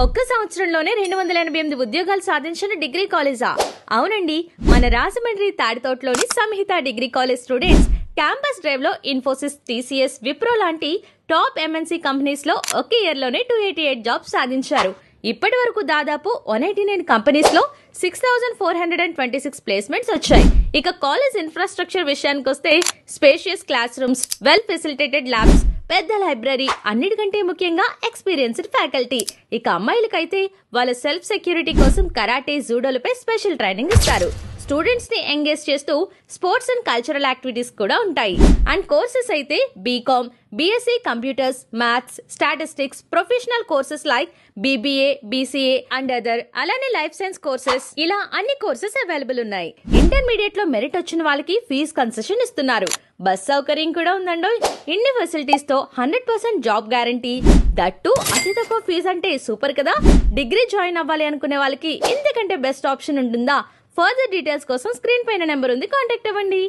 ఒక్క సంవత్సరంలోనే 288 ఉద్యోగాలు సాధించిన డిగ్రీ కాలేజా? అవునండి, మన రాజమండ్రి తాడితోటలోని Samhita degree college students campus drive లో ఇన్ఫోసిస్, టీసీఎస్, విప్రో లాంటి టాప్ ఎంఎన్సీ కంపెనీస్ లో ఒక ఇయర్ లోనే 288 జాబ్స్ సాధించారు. ఇప్పటి వరకు దాదాపు 189 కంపెనీస్ లో 6426 ప్లేస్మెంట్స్ వచ్చాయి. ఇక కాలేజ్ ఇన్ఫ్రాస్ట్రక్చర్ విషయానికి వస్తే spacious classrooms, well facilitated labs, పెద్ద లైబ్రరీ, అన్నిటికంటే ముఖ్యంగా ఎక్స్పీరియన్స్డ్ ఫ్యాకల్టీ. ఇక అమ్మాయిలకైతే వాళ్ళ సెల్ఫ్ సెక్యూరిటీ కోసం కరాటే, జూడోలపై స్పెషల్ ట్రైనింగ్ ఇస్తారు. స్టూడెంట్స్ ని ఎంగేజ్ చేస్తూ స్పోర్ట్స్ అండ్ కల్చరల్ యాక్టివిటీస్ కూడా ఉంటాయి. అండ్ కోర్సెస్ అయితే BCom, BSc computers, maths, statistics, professional courses like BBA, BCA and other, అలానే లైఫ్ సైన్స్ కోర్సెస్, ఇలా అన్ని కోర్సెస్ అవైలబుల్ ఉన్నాయి. ఇంటర్మీడియట్ లో మెరిట్ వచ్చిన వాళ్ళకి ఫీజు కన్సెషన్ ఇస్తున్నారు. బస్ సౌకర్యం కూడా ఉందండో. ఇన్ని ఫెసిలిటీస్ తో 100% జాబ్ గ్యారంటీ, దట్టు అతి తక్కువ ఫీజు అంటే సూపర్ కదా. డిగ్రీ జాయిన్ అవ్వాలి అనుకునే వాళ్ళకి ఇంతకంటే బెస్ట్ ఆప్షన్ ఉంటుందా? ఫర్దర్ డీటెయిల్స్ కోసం స్క్రీన్ పైన నెంబర్ ఉంది, కాంటాక్ట్ అవ్వండి.